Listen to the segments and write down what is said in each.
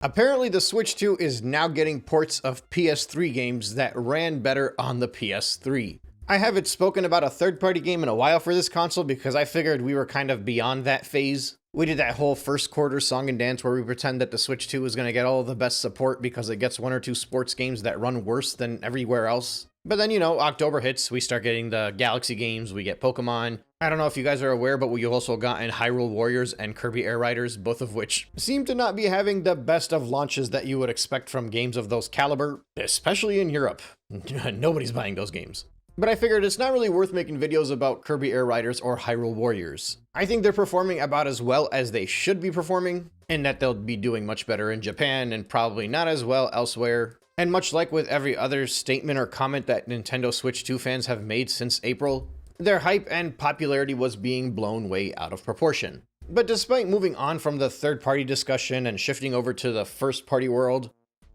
Apparently, the Switch 2 is now getting ports of PS3 games that ran better on the PS3. I haven't spoken about a third-party game in a while for this console because I figured we were kind of beyond that phase. We did that whole first quarter song and dance where we pretend that the Switch 2 is going to get all the best support because it gets one or two sports games that run worse than everywhere else. But then, October hits, we start getting the Galaxy games, we get Pokemon. I don't know if you guys are aware, but we also gotten Hyrule Warriors and Kirby Air Riders, both of which seem to not be having the best of launches that you would expect from games of those caliber, especially in Europe. Nobody's buying those games. But I figured it's not really worth making videos about Kirby Air Riders or Hyrule Warriors. I think they're performing about as well as they should be performing, and that they'll be doing much better in Japan and probably not as well elsewhere. And much like with every other statement or comment that Nintendo Switch 2 fans have made since April, their hype and popularity was being blown way out of proportion. But despite moving on from the third-party discussion and shifting over to the first-party world,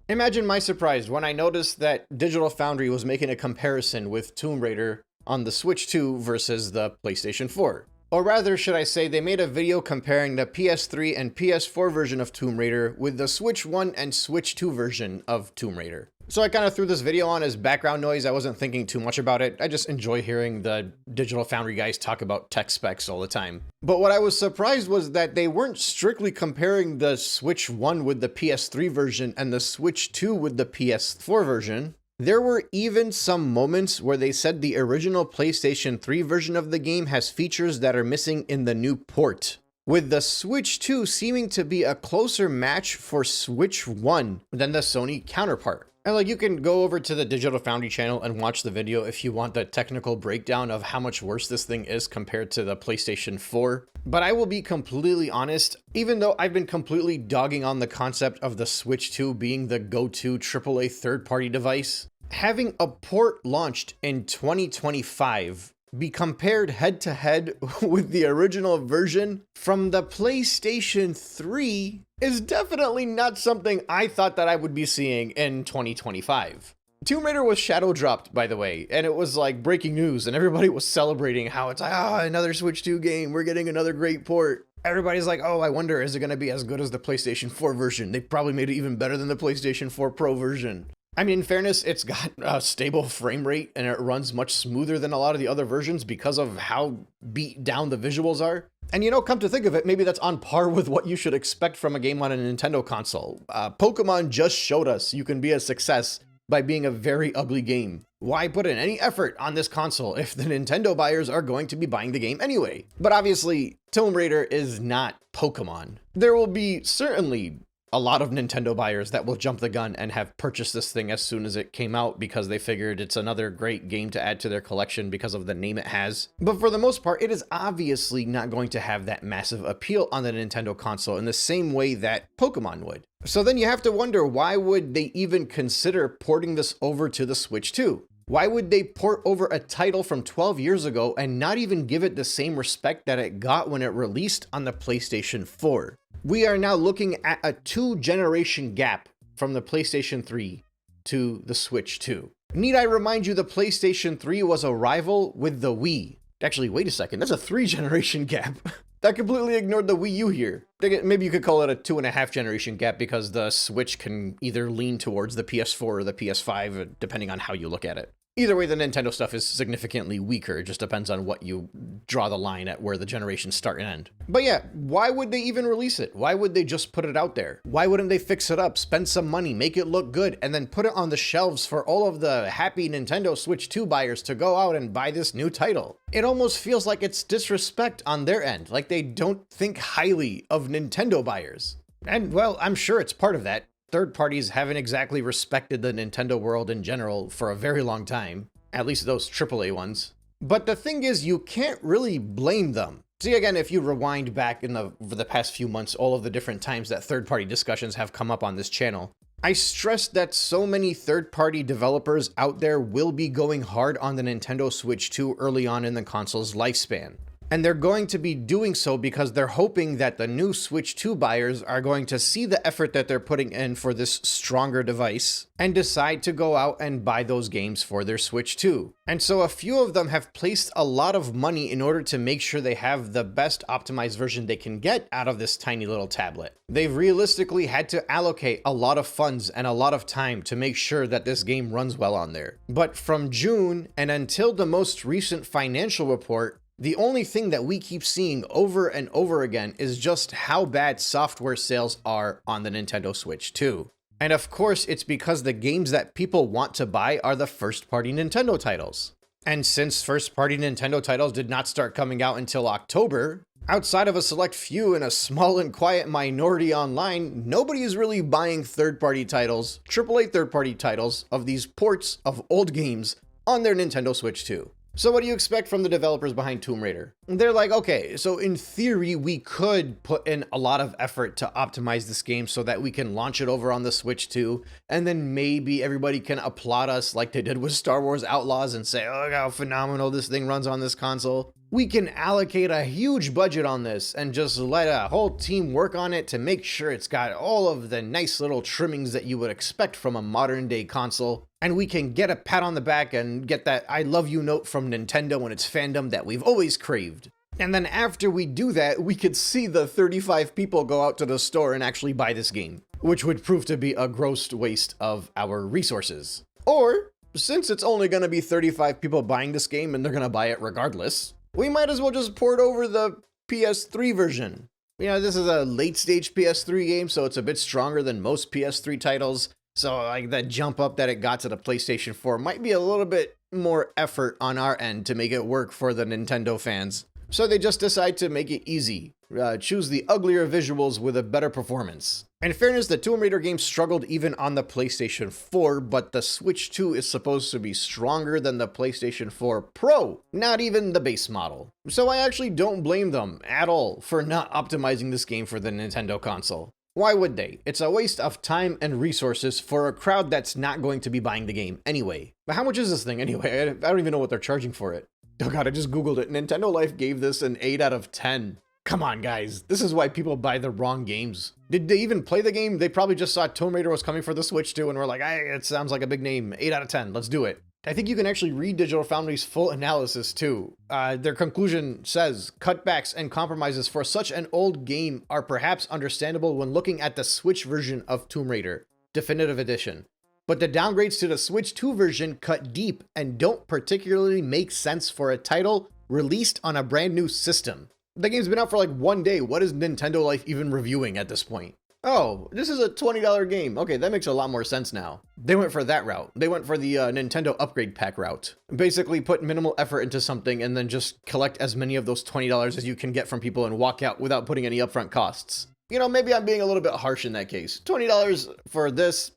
imagine my surprise when I noticed that Digital Foundry was making a comparison with Tomb Raider on the Switch 2 versus the PlayStation 4. Or rather, should I say, they made a video comparing the PS3 and PS4 version of Tomb Raider with the Switch 1 and Switch 2 version of Tomb Raider. So I kind of threw this video on as background noise. I wasn't thinking too much about it. I just enjoy hearing the Digital Foundry guys talk about tech specs all the time. But what I was surprised was that they weren't strictly comparing the Switch 1 with the PS3 version and the Switch 2 with the PS4 version. There were even some moments where they said the original PlayStation 3 version of the game has features that are missing in the new port, with the Switch 2 seeming to be a closer match for Switch 1 than the Sony counterpart. And you can go over to the Digital Foundry channel and watch the video if you want the technical breakdown of how much worse this thing is compared to the PlayStation 4. But I will be completely honest, even though I've been completely dogging on the concept of the Switch 2 being the go-to AAA third-party device, having a port launched in 2025 be compared head-to-head with the original version from the PlayStation 3 is definitely not something I thought that I would be seeing in 2025. Tomb Raider was shadow dropped, by the way, and it was like breaking news, and everybody was celebrating how it's like, another Switch 2 game, we're getting another great port. Everybody's like, I wonder, is it going to be as good as the PlayStation 4 version? They probably made it even better than the PlayStation 4 Pro version. I mean, in fairness, it's got a stable frame rate and it runs much smoother than a lot of the other versions because of how beat down the visuals are. And come to think of it, maybe that's on par with what you should expect from a game on a Nintendo console. Pokemon just showed us you can be a success by being a very ugly game. Why put in any effort on this console if the Nintendo buyers are going to be buying the game anyway? But obviously, Tomb Raider is not Pokemon. There will be certainly a lot of Nintendo buyers that will jump the gun and have purchased this thing as soon as it came out because they figured it's another great game to add to their collection because of the name it has. But for the most part, it is obviously not going to have that massive appeal on the Nintendo console in the same way that Pokemon would. So then you have to wonder, why would they even consider porting this over to the Switch 2? Why would they port over a title from 12 years ago and not even give it the same respect that it got when it released on the PlayStation 4? We are now looking at a 2-generation gap from the PlayStation 3 to the Switch 2. Need I remind you the PlayStation 3 was a rival with the Wii? Actually, wait a second, that's a 3-generation gap. That completely ignored the Wii U here. Maybe you could call it a 2.5-generation gap because the Switch can either lean towards the PS4 or the PS5, depending on how you look at it. Either way, the Nintendo stuff is significantly weaker. It just depends on what you draw the line at where the generations start and end. But yeah, why would they even release it? Why would they just put it out there? Why wouldn't they fix it up, spend some money, make it look good, and then put it on the shelves for all of the happy Nintendo Switch 2 buyers to go out and buy this new title? It almost feels like it's disrespect on their end, like they don't think highly of Nintendo buyers. And well, I'm sure it's part of that. Third parties haven't exactly respected the Nintendo world in general for a very long time, at least those AAA ones. But the thing is, you can't really blame them. See, again, if you rewind back over the past few months, all of the different times that third-party discussions have come up on this channel, I stressed that so many third-party developers out there will be going hard on the Nintendo Switch 2 early on in the console's lifespan. And they're going to be doing so because they're hoping that the new Switch 2 buyers are going to see the effort that they're putting in for this stronger device and decide to go out and buy those games for their Switch 2. And so a few of them have placed a lot of money in order to make sure they have the best optimized version they can get out of this tiny little tablet. They've realistically had to allocate a lot of funds and a lot of time to make sure that this game runs well on there. But from June and until the most recent financial report, the only thing that we keep seeing over and over again is just how bad software sales are on the Nintendo Switch 2. And of course, it's because the games that people want to buy are the first-party Nintendo titles. And since first-party Nintendo titles did not start coming out until October, outside of a select few and a small and quiet minority online, nobody is really buying third-party titles, AAA third-party titles of these ports of old games on their Nintendo Switch 2. So what do you expect from the developers behind Tomb Raider? They're like, okay, so in theory, we could put in a lot of effort to optimize this game so that we can launch it over on the Switch 2, and then maybe everybody can applaud us like they did with Star Wars Outlaws and say, oh, look how phenomenal this thing runs on this console. We can allocate a huge budget on this and just let a whole team work on it to make sure it's got all of the nice little trimmings that you would expect from a modern day console. And we can get a pat on the back and get that I love you note from Nintendo and its fandom that we've always craved. And then after we do that, we could see the 35 people go out to the store and actually buy this game, which would prove to be a gross waste of our resources. Or, since it's only going to be 35 people buying this game and they're going to buy it regardless, we might as well just port over the PS3 version. You know, this is a late stage PS3 game, so it's a bit stronger than most PS3 titles. So like that jump up that it got to the PlayStation 4 might be a little bit more effort on our end to make it work for the Nintendo fans. So they just decide to make it easy. Choose the uglier visuals with a better performance. In fairness, the Tomb Raider game struggled even on the PlayStation 4, but the Switch 2 is supposed to be stronger than the PlayStation 4 Pro, not even the base model. So I actually don't blame them at all for not optimizing this game for the Nintendo console. Why would they? It's a waste of time and resources for a crowd that's not going to be buying the game anyway. But how much is this thing anyway? I don't even know what they're charging for it. Oh god, I just googled it. Nintendo Life gave this an 8 out of 10. Come on, guys. This is why people buy the wrong games. Did they even play the game? They probably just saw Tomb Raider was coming for the Switch 2 and were like, hey, it sounds like a big name. 8 out of 10. Let's do it. I think you can actually read Digital Foundry's full analysis too. Their conclusion says, cutbacks and compromises for such an old game are perhaps understandable when looking at the Switch version of Tomb Raider, Definitive Edition. But the downgrades to the Switch 2 version cut deep and don't particularly make sense for a title released on a brand new system. The game's been out for like 1 day. What is Nintendo Life even reviewing at this point? Oh, this is a $20 game. Okay, that makes a lot more sense now. They went for that route. They went for the Nintendo upgrade pack route. Basically put minimal effort into something and then just collect as many of those $20 as you can get from people and walk out without putting any upfront costs. You know, maybe I'm being a little bit harsh in that case. $20 for this,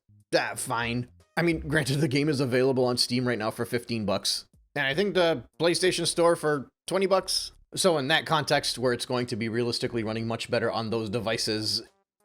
fine. I mean, granted, the game is available on Steam right now for $15. And I think the PlayStation Store for $20. So in that context, where it's going to be realistically running much better on those devices,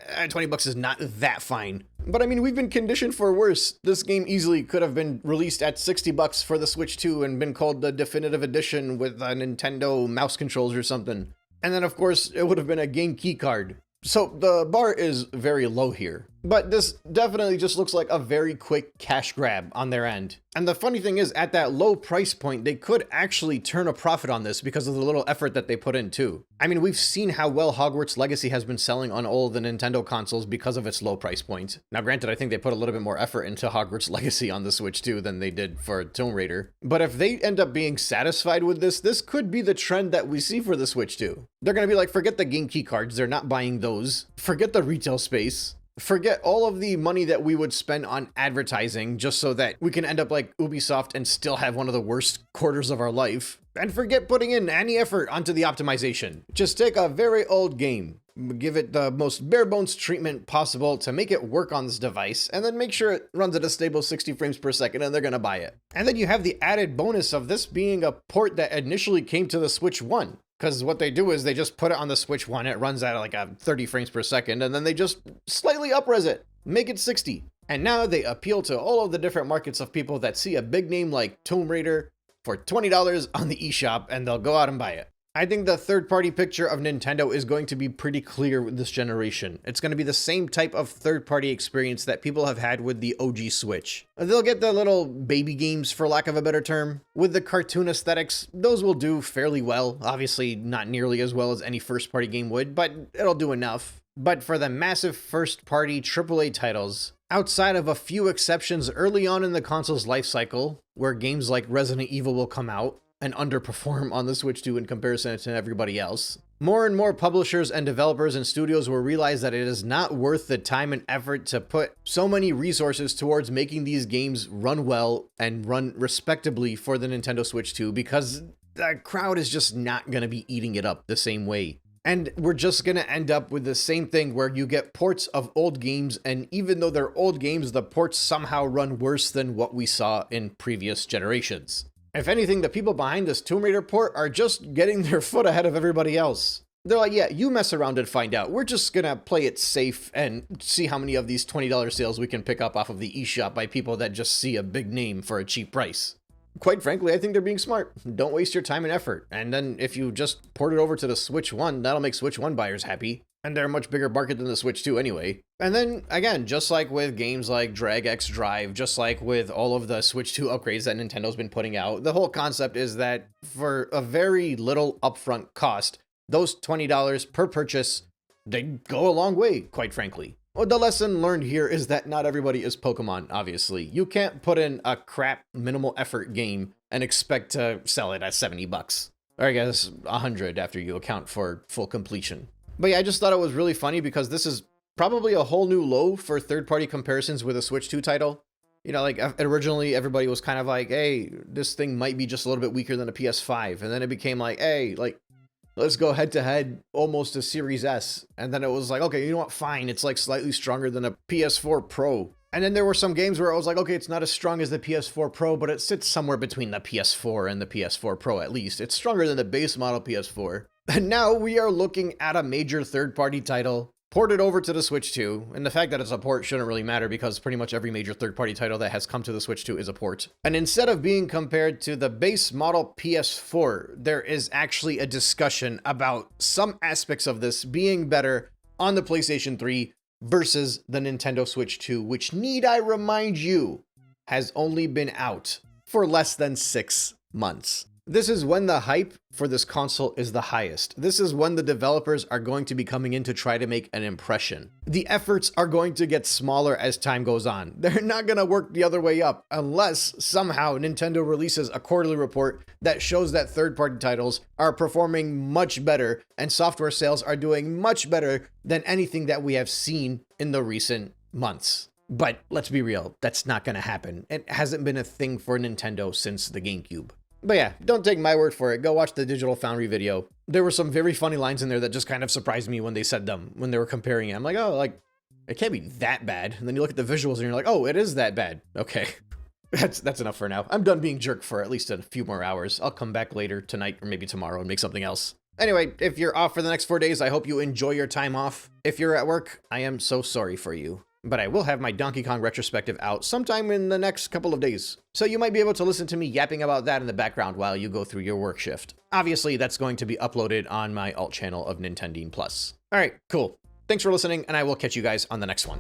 $20 is not that fine. But I mean, we've been conditioned for worse. This game easily could have been released at $60 for the Switch 2 and been called the Definitive Edition with Nintendo mouse controls or something. And then of course, it would have been a game key card. So the bar is very low here. But this definitely just looks like a very quick cash grab on their end. And the funny thing is, at that low price point, they could actually turn a profit on this because of the little effort that they put in too. I mean, we've seen how well Hogwarts Legacy has been selling on all of the Nintendo consoles because of its low price point. Now granted, I think they put a little bit more effort into Hogwarts Legacy on the Switch 2 than they did for Tomb Raider. But if they end up being satisfied with this could be the trend that we see for the Switch 2. They're gonna be like, forget the game key cards, they're not buying those. Forget the retail space. Forget all of the money that we would spend on advertising just so that we can end up like Ubisoft and still have one of the worst quarters of our life. And forget putting in any effort onto the optimization. Just take a very old game, give it the most bare bones treatment possible to make it work on this device, and then make sure it runs at a stable 60 frames per second and they're gonna buy it. And then you have the added bonus of this being a port that initially came to the Switch 1. Because what they do is they just put it on the Switch 1, it runs at like a 30 frames per second, and then they just slightly up-res it, make it 60. And now they appeal to all of the different markets of people that see a big name like Tomb Raider for $20 on the eShop, and they'll go out and buy it. I think the third-party picture of Nintendo is going to be pretty clear with this generation. It's going to be the same type of third-party experience that people have had with the OG Switch. They'll get the little baby games, for lack of a better term. With the cartoon aesthetics, those will do fairly well. Obviously, not nearly as well as any first-party game would, but it'll do enough. But for the massive first-party AAA titles, outside of a few exceptions early on in the console's life cycle, where games like Resident Evil will come out and underperform on the Switch 2 in comparison to everybody else, more and more publishers and developers and studios will realize that it is not worth the time and effort to put so many resources towards making these games run well and run respectably for the Nintendo Switch 2, because the crowd is just not going to be eating it up the same way. And we're just going to end up with the same thing where you get ports of old games, and even though they're old games, the ports somehow run worse than what we saw in previous generations. If anything, the people behind this Tomb Raider port are just getting their foot ahead of everybody else. They're like, yeah, you mess around and find out. We're just gonna play it safe and see how many of these $20 sales we can pick up off of the eShop by people that just see a big name for a cheap price. Quite frankly, I think they're being smart. Don't waste your time and effort. And then if you just port it over to the Switch 1, that'll make Switch 1 buyers happy. And they're a much bigger market than the Switch 2 anyway. And then, again, just like with games like Drag X Drive, just like with all of the Switch 2 upgrades that Nintendo's been putting out, the whole concept is that for a very little upfront cost, those $20 per purchase, they go a long way, quite frankly. Well, the lesson learned here is that not everybody is Pokemon, obviously. You can't put in a crap minimal effort game and expect to sell it at $70. Or I guess 100 after you account for full completion. But yeah, I just thought it was really funny because this is probably a whole new low for third-party comparisons with a Switch 2 title. You know, like originally everybody was kind of like, hey, this thing might be just a little bit weaker than a PS5. And then it became like, hey, like, let's go head-to-head almost to Series S. And then it was like, okay, you know what, fine. It's like slightly stronger than a PS4 Pro. And then there were some games where I was like, okay, it's not as strong as the PS4 Pro, but it sits somewhere between the PS4 and the PS4 Pro at least. It's stronger than the base model PS4. And now we are looking at a major third-party title ported over to the Switch 2, and the fact that it's a port shouldn't really matter because pretty much every major third-party title that has come to the Switch 2 is a port. And instead of being compared to the base model PS4, there is actually a discussion about some aspects of this being better on the PlayStation 3 versus the Nintendo Switch 2, which, need I remind you, has only been out for less than 6 months. This is when the hype for this console is the highest. This is when the developers are going to be coming in to try to make an impression. The efforts are going to get smaller as time goes on. They're not going to work the other way up unless somehow Nintendo releases a quarterly report that shows that third-party titles are performing much better and software sales are doing much better than anything that we have seen in the recent months. But let's be real, that's not going to happen. It hasn't been a thing for Nintendo since the GameCube. But yeah, don't take my word for it. Go watch the Digital Foundry video. There were some very funny lines in there that just kind of surprised me when they said them, when they were comparing it. I'm like, oh, like, it can't be that bad. And then you look at the visuals and you're like, oh, it is that bad. Okay, that's enough for now. I'm done being jerk for at least a few more hours. I'll come back later tonight or maybe tomorrow and make something else. Anyway, if you're off for the next 4 days, I hope you enjoy your time off. If you're at work, I am so sorry for you. But I will have my Donkey Kong retrospective out sometime in the next couple of days. So you might be able to listen to me yapping about that in the background while you go through your work shift. Obviously, that's going to be uploaded on my alt channel of Nintendine Plus. All right, cool. Thanks for listening, and I will catch you guys on the next one.